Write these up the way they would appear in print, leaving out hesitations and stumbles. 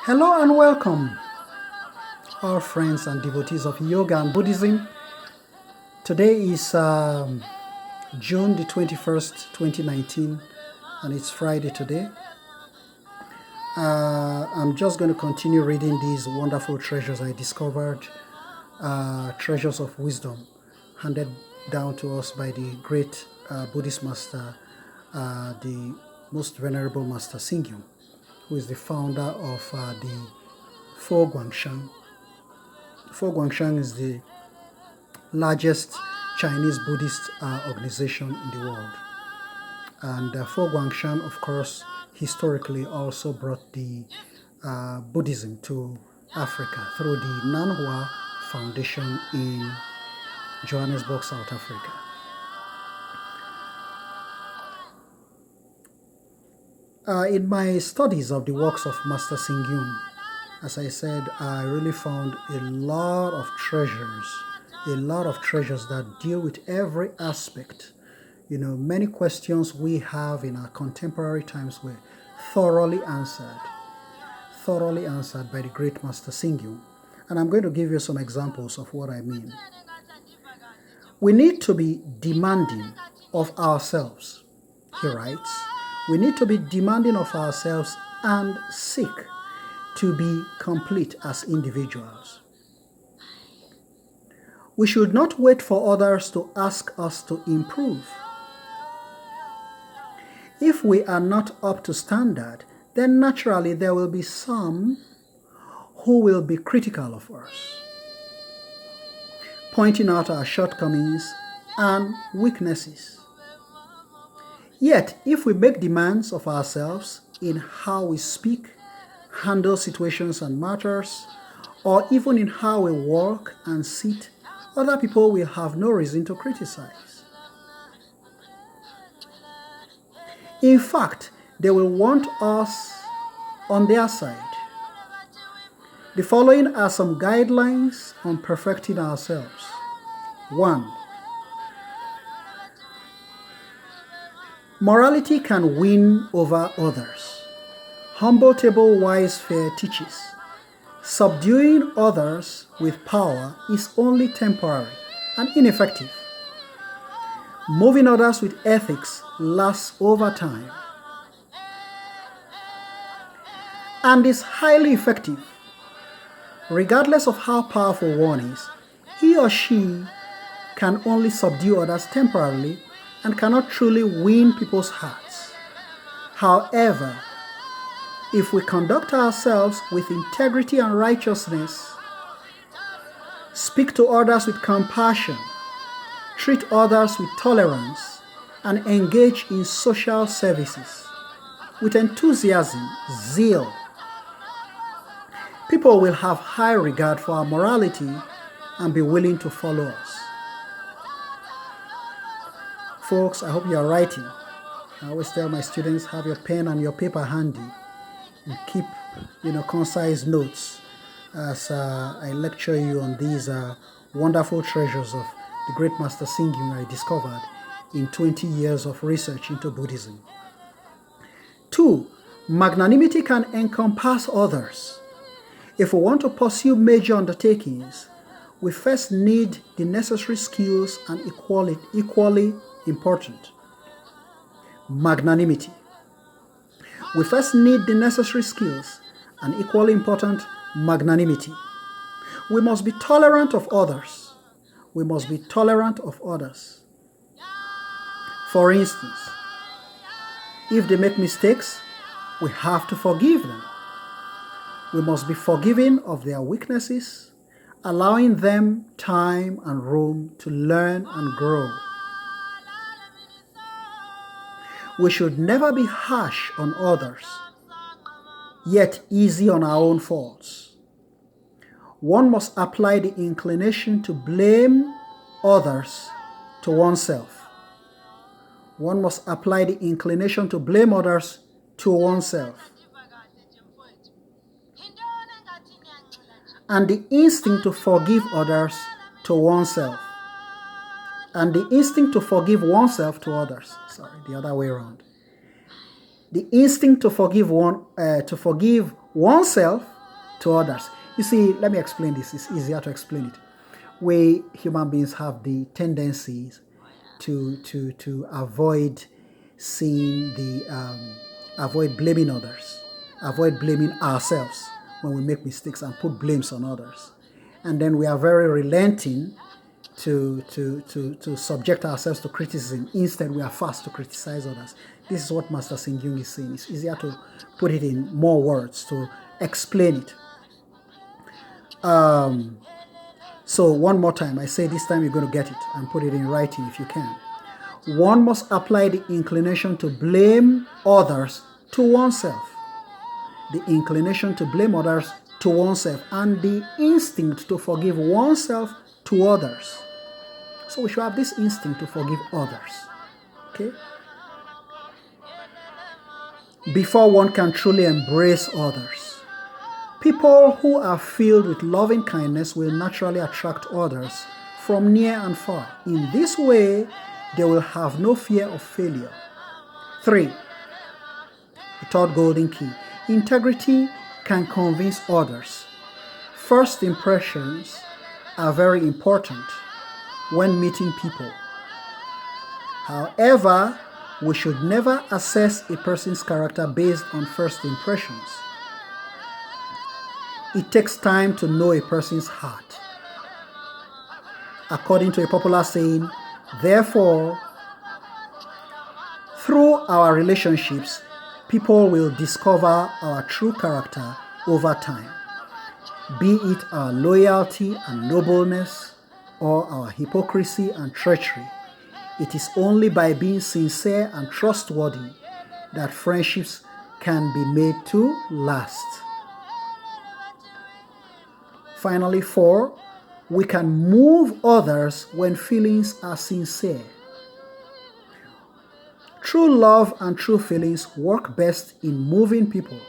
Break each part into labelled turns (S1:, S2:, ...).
S1: Hello and welcome, our friends and devotees of yoga and Buddhism. Today is June the 21st, 2019, and it's Friday today. I'm just going to continue reading these wonderful treasures I discovered, treasures of wisdom handed down to us by the great Buddhist master, the most venerable Master Xingyun, who is the founder of the Fo Guangshan. Fo Guangshan is the largest Chinese Buddhist organization in the world. And Fo Guangshan, of course, historically also brought the Buddhism to Africa through the Nanhua Foundation in Johannesburg, South Africa. In my studies of the works of Master Xingyun, as I said, I really found a lot of treasures that deal with every aspect. You know, many questions we have in our contemporary times were thoroughly answered by the great Master Xingyun. And I'm going to give you some examples of what I mean. We need to be demanding of ourselves, he writes. We need to be demanding of ourselves and seek to be complete as individuals. We should not wait for others to ask us to improve. If we are not up to standard, then naturally there will be some who will be critical of us, pointing out our shortcomings and weaknesses. Yet, if we make demands of ourselves in how we speak, handle situations and matters, or even in how we walk and sit, other people will have no reason to criticize. In fact, they will want us on their side. The following are some guidelines on perfecting ourselves. 1. Morality can win over others. Humble table wise fare teaches. Subduing others with power is only temporary and ineffective. Moving others with ethics lasts over time and is highly effective. Regardless of how powerful one is, he or she can only subdue others temporarily and cannot truly win people's hearts. However, if we conduct ourselves with integrity and righteousness, speak to others with compassion, treat others with tolerance, and engage in social services with enthusiasm, zeal, people will have high regard for our morality and be willing to follow us. Folks, I hope you are writing. I always tell my students, have your pen and your paper handy and keep, concise notes as I lecture you on these wonderful treasures of the great Master Xingyun I discovered in 20 years of research into Buddhism. 2. Magnanimity can encompass others. If we want to pursue major undertakings, we first need the necessary skills and equally important. Magnanimity. We first need the necessary skills and equally important, magnanimity. We must be tolerant of others. For instance, if they make mistakes, we have to forgive them. We must be forgiving of their weaknesses, allowing them time and room to learn and grow. We should never be harsh on others, yet easy on our own faults. One must apply the inclination to blame others to oneself. And the instinct to forgive others to oneself. And the instinct to forgive oneself to others. The other way around. The instinct to forgive oneself to others. You see, let me explain this. It's easier to explain it. We human beings have the tendencies to avoid seeing avoid blaming others, avoid blaming ourselves when we make mistakes and put blames on others. And then we are very relenting to subject ourselves to criticism. Instead, we are fast to criticize others. This is what Master Singyung is saying. It's easier to put it in more words, to explain it. So one more time, I say this time you're going to get it and put it in writing if you can. One must apply the inclination to blame others to oneself. The inclination to blame others to oneself and the instinct to forgive oneself to others. So we should have this instinct to forgive others. Okay? Before one can truly embrace others. People who are filled with loving kindness will naturally attract others from near and far. In this way, they will have no fear of failure. 3. The third golden key. Integrity can convince others. First impressions are very important when meeting people. However, we should never assess a person's character based on first impressions. It takes time to know a person's heart. According to a popular saying, therefore, through our relationships, people will discover our true character over time, be it our loyalty and nobleness or our hypocrisy and treachery. It is only by being sincere and trustworthy that friendships can be made to last. Finally, 4, we can move others when feelings are sincere. True love and true feelings work best in moving people.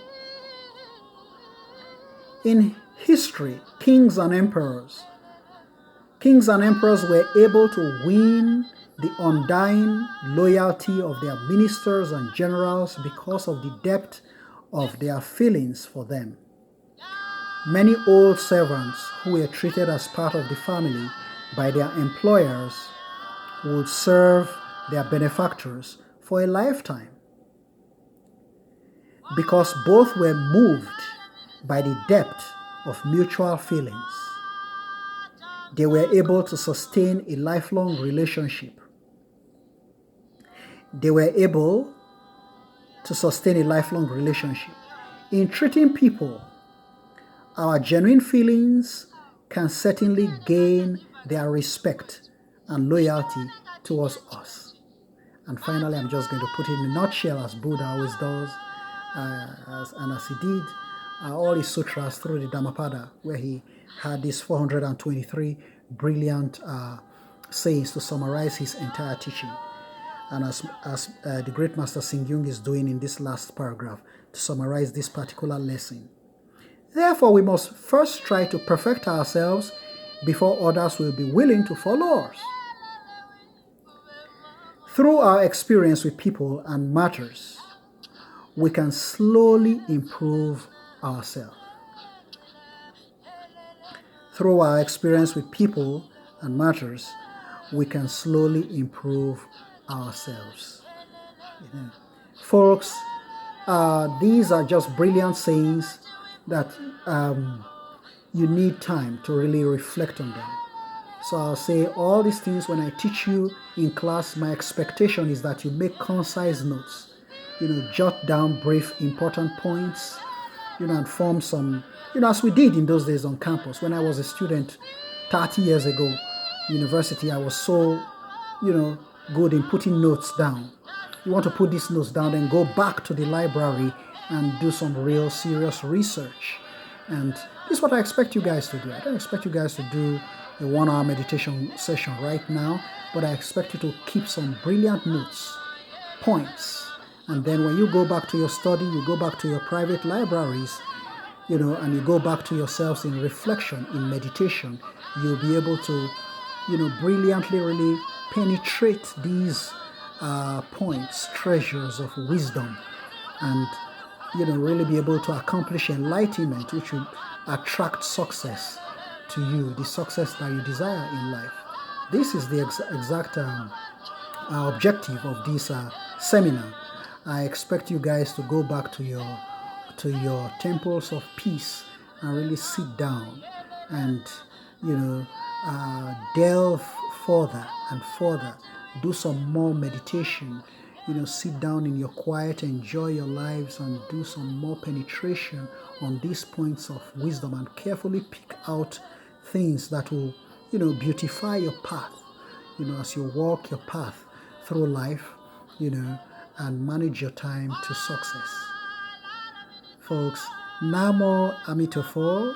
S1: In history, kings and emperors were able to win the undying loyalty of their ministers and generals because of the depth of their feelings for them. Many old servants who were treated as part of the family by their employers would serve their benefactors for a lifetime because both were moved by the depth of mutual feelings. They were able to sustain a lifelong relationship. In treating people, our genuine feelings can certainly gain their respect and loyalty towards us. And finally, I'm just going to put it in a nutshell, as Buddha always does, as he did all his sutras through the Dhammapada, where he had these 423 brilliant sayings to summarize his entire teaching. And as the great Master Singyung is doing in this last paragraph, to summarize this particular lesson. Therefore, we must first try to perfect ourselves before others will be willing to follow us. Through our experience with people and matters, we can slowly improve ourselves. Through our experience with people and matters, we can slowly improve ourselves. Folks, these are just brilliant sayings that you need time to really reflect on them. So I'll say all these things when I teach you in class. My expectation is that you make concise notes, jot down brief important points, and form some, as we did in those days on campus. When I was a student 30 years ago, university, I was so, good in putting notes down. You want to put these notes down, then go back to the library and do some real serious research. And this is what I expect you guys to do. I don't expect you guys to do a 1-hour meditation session right now, but I expect you to keep some brilliant notes, points. And then when you go back to your study, you go back to your private libraries, and you go back to yourselves in reflection, in meditation, you'll be able to, brilliantly really penetrate these points, treasures of wisdom, and really be able to accomplish enlightenment, which will attract success to you, the success that you desire in life. This is the exact objective of this seminar. I expect you guys to go back to your temples of peace and really sit down and delve further and further. Do some more meditation. Sit down in your quiet, enjoy your lives, and do some more penetration on these points of wisdom, and carefully pick out things that will beautify your path as you walk your path through life, and manage your time to success. Folks, Namo Amitofo.